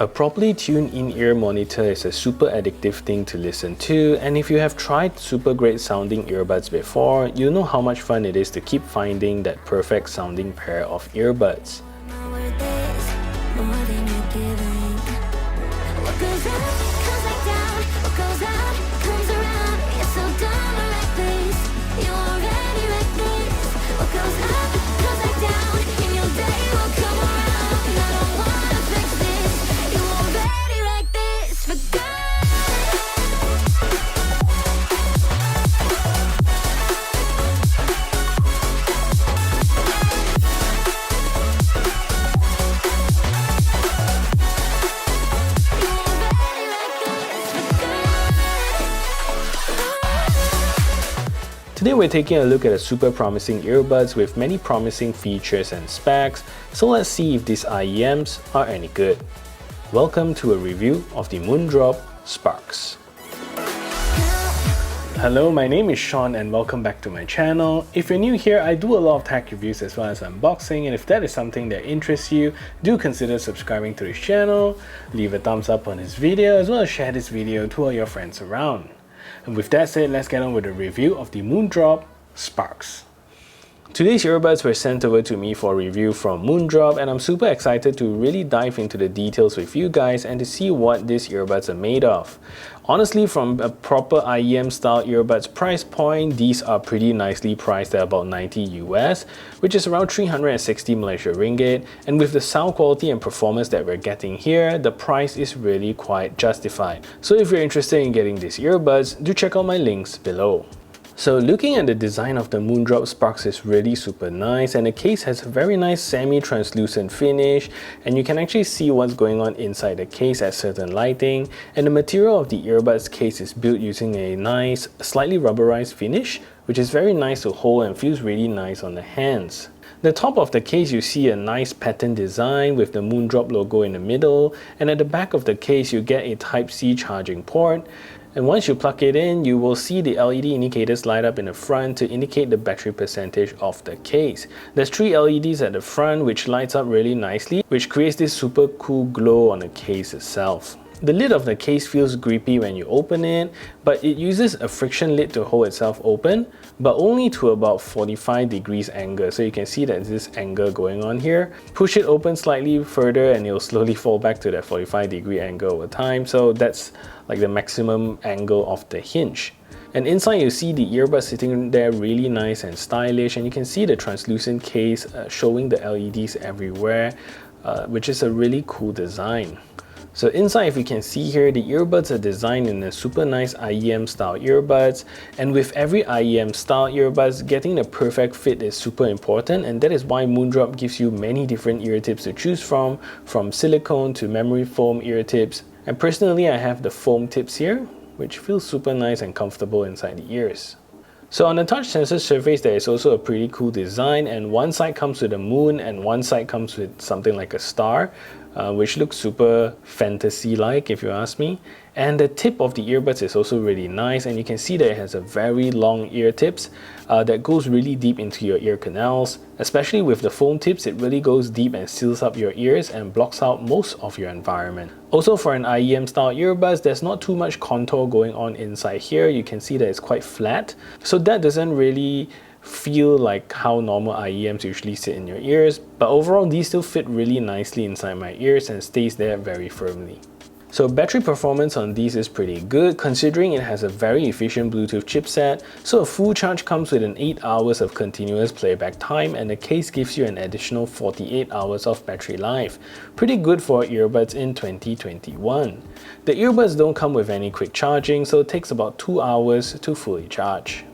A properly tuned in-ear monitor is a super addictive thing to listen to, and if you have tried super great sounding earbuds before, you know how much fun it is to keep finding that perfect sounding pair of earbuds. Today we're taking a look at a super promising earbuds with many promising features and specs, so let's see if these IEMs are any good. Welcome to a review of the Moondrop Sparks. Hello, my name is Sean and welcome back to my channel. If you're new here, I do a lot of tech reviews as well as unboxing, and if that is something that interests you, do consider subscribing to this channel, leave a thumbs up on this video, as well as share this video to all your friends around. And with that said, let's get on with the review of the Moondrop Sparks. Today's earbuds were sent over to me for review from Moondrop, and I'm super excited to really dive into the details with you guys and to see what these earbuds are made of. Honestly, from a proper IEM style earbuds price point, these are pretty nicely priced at about 90 US, which is around 360 Malaysia ringgit, and with the sound quality and performance that we're getting here, the price is really quite justified. So if you're interested in getting these earbuds, do check out my links below. So looking at the design of the Moondrop Sparks is really super nice, and the case has a very nice semi-translucent finish, and you can actually see what's going on inside the case at certain lighting, and the material of the earbuds case is built using a nice, slightly rubberized finish, which is very nice to hold and feels really nice on the hands. The top of the case you see a nice pattern design with the Moondrop logo in the middle, and at the back of the case you get a Type-C charging port. And once you plug it in, you will see the LED indicators light up in the front to indicate the battery percentage of the case. There's 3 LEDs at the front which lights up really nicely, which creates this super cool glow on the case itself. The lid of the case feels grippy when you open it, but it uses a friction lid to hold itself open, but only to about 45 degrees angle. So you can see that there's this angle going on here. Push it open slightly further and it'll slowly fall back to that 45-degree angle over time. So that's like the maximum angle of the hinge. And inside you see the earbuds sitting there really nice and stylish, and you can see the translucent case showing the LEDs everywhere, which is a really cool design. So inside, if you can see here, the earbuds are designed in a super nice IEM style earbuds, and with every IEM style earbuds, getting the perfect fit is super important, and that is why Moondrop gives you many different ear tips to choose from silicone to memory foam ear tips. And personally, I have the foam tips here, which feels super nice and comfortable inside the ears. So on the touch sensor surface, there is also a pretty cool design, and one side comes with a moon and one side comes with something like a star, which looks super fantasy-like if you ask me. And the tip of the earbuds is also really nice, and you can see that it has a very long ear tips that goes really deep into your ear canals. Especially with the foam tips, it really goes deep and seals up your ears and blocks out most of your environment. Also, for an IEM style earbuds, there's not too much contour going on inside here. You can see that it's quite flat, so that doesn't really feel like how normal IEMs usually sit in your ears, but overall these still fit really nicely inside my ears and stays there very firmly. So battery performance on these is pretty good, considering it has a very efficient Bluetooth chipset. So a full charge comes with an 8 hours of continuous playback time, and the case gives you an additional 48 hours of battery life. Pretty good for earbuds in 2021. The earbuds don't come with any quick charging, so it takes about 2 hours to fully charge.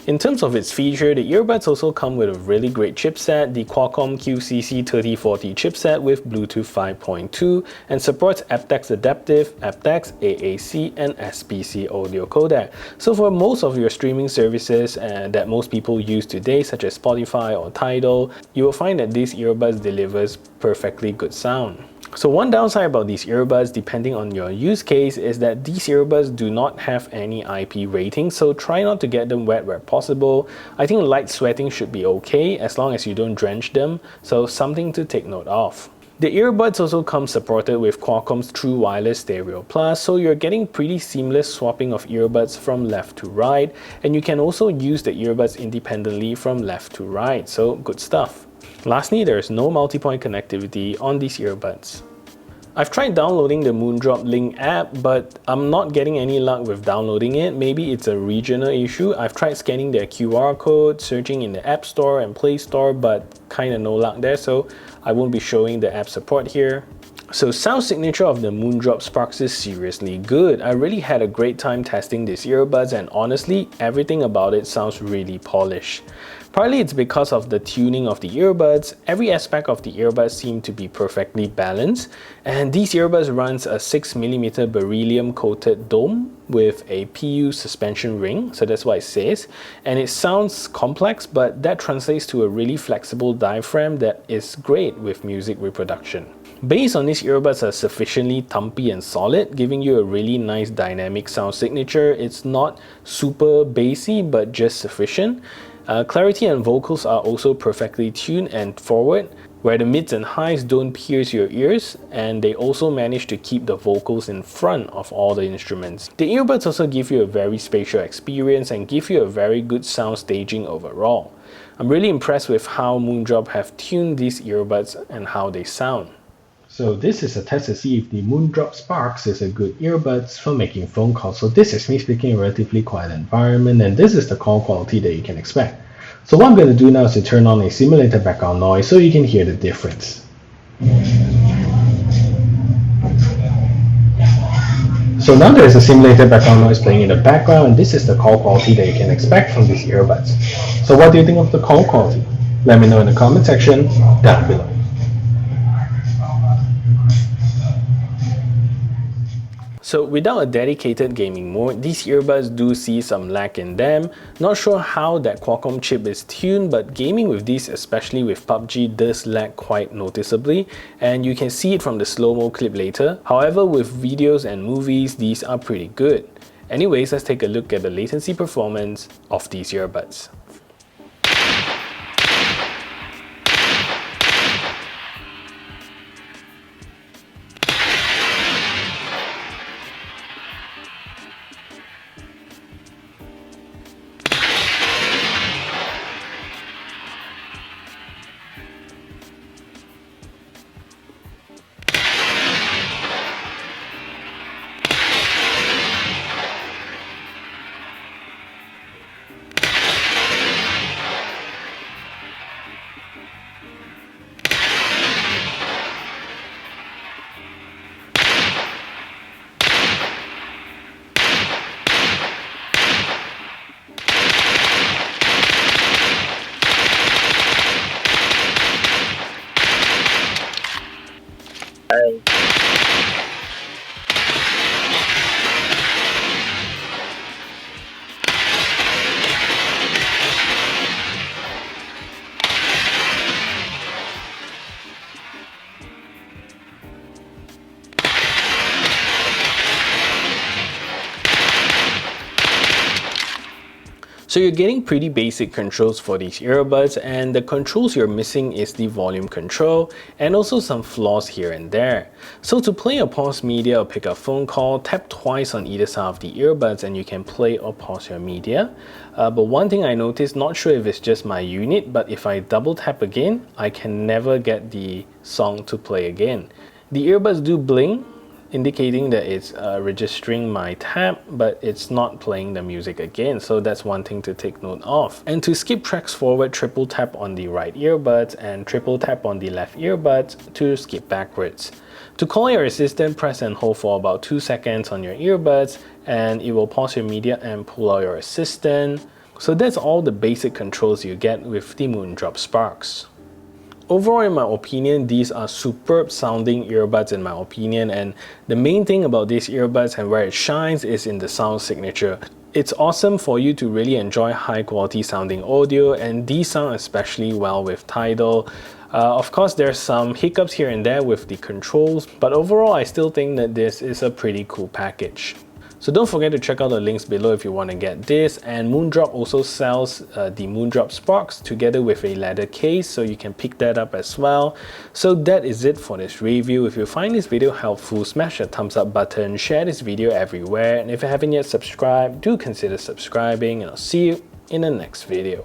In terms of its feature, the earbuds also come with a really great chipset, the Qualcomm QCC3040 chipset with Bluetooth 5.2, and supports aptX Adaptive, aptX, AAC, and SPC audio codec. So for most of your streaming services that most people use today, such as Spotify or Tidal, you will find that these earbuds delivers perfectly good sound. So one downside about these earbuds, depending on your use case, is that these earbuds do not have any IP rating, so try not to get them wet where possible. I think light sweating should be okay as long as you don't drench them, so something to take note of. The earbuds also come supported with Qualcomm's True Wireless Stereo Plus, so you're getting pretty seamless swapping of earbuds from left to right, and you can also use the earbuds independently from left to right, so good stuff. Lastly, there's no multi-point connectivity on these earbuds. I've tried downloading the Moondrop Link app, but I'm not getting any luck with downloading it. Maybe it's a regional issue. I've tried scanning their QR code, searching in the App Store and Play Store, but kinda no luck there, so I won't be showing the app support here. So sound signature of the Moondrop Sparks is seriously good. I really had a great time testing these earbuds, and honestly, everything about it sounds really polished. Partly it's because of the tuning of the earbuds. Every aspect of the earbuds seem to be perfectly balanced, and these earbuds runs a 6mm beryllium coated dome with a PU suspension ring, so that's what it says, and it sounds complex, but that translates to a really flexible diaphragm that is great with music reproduction. Bass on these earbuds are sufficiently thumpy and solid, giving you a really nice dynamic sound signature. It's not super bassy, but just sufficient. Clarity and vocals are also perfectly tuned and forward, where the mids and highs don't pierce your ears, and they also manage to keep the vocals in front of all the instruments. The earbuds also give you a very spatial experience and give you a very good sound staging overall. I'm really impressed with how Moondrop have tuned these earbuds and how they sound. So this is a test to see if the Moondrop Sparks is a good earbuds for making phone calls. So this is me speaking in a relatively quiet environment, and this is the call quality that you can expect. So what I'm going to do now is to turn on a simulated background noise so you can hear the difference. So now there's a simulated background noise playing in the background, and this is the call quality that you can expect from these earbuds. So what do you think of the call quality? Let me know in the comment section down below. So without a dedicated gaming mode, these earbuds do see some lag in them. Not sure how that Qualcomm chip is tuned, but gaming with these, especially with PUBG, does lag quite noticeably, and you can see it from the slow-mo clip later. However, with videos and movies, these are pretty good. Anyways, let's take a look at the latency performance of these earbuds. So you're getting pretty basic controls for these earbuds, and the controls you're missing is the volume control and also some flaws here and there. So to play or pause media or pick a phone call, tap twice on either side of the earbuds and you can play or pause your media. But one thing I noticed, not sure if it's just my unit, but if I double tap again, I can never get the song to play again. The earbuds do blink, indicating that it's registering my tap, but it's not playing the music again, so that's one thing to take note of. And to skip tracks forward, triple tap on the right earbuds and triple tap on the left earbuds to skip backwards. To call your assistant, press and hold for about 2 seconds on your earbuds and it will pause your media and pull out your assistant. So that's all the basic controls you get with the Moondrop Sparks. Overall, in my opinion, these are superb sounding earbuds in my opinion, and the main thing about these earbuds and where it shines is in the sound signature. It's awesome for you to really enjoy high quality sounding audio, and these sound especially well with Tidal. Of course, there's some hiccups here and there with the controls, but overall I still think that this is a pretty cool package. So don't forget to check out the links below if you want to get this. And Moondrop also sells the Moondrop Sparks together with a leather case, so you can pick that up as well. So that is it for this review. If you find this video helpful, smash the thumbs up button, share this video everywhere, and if you haven't yet subscribed, do consider subscribing, and I'll see you in the next video.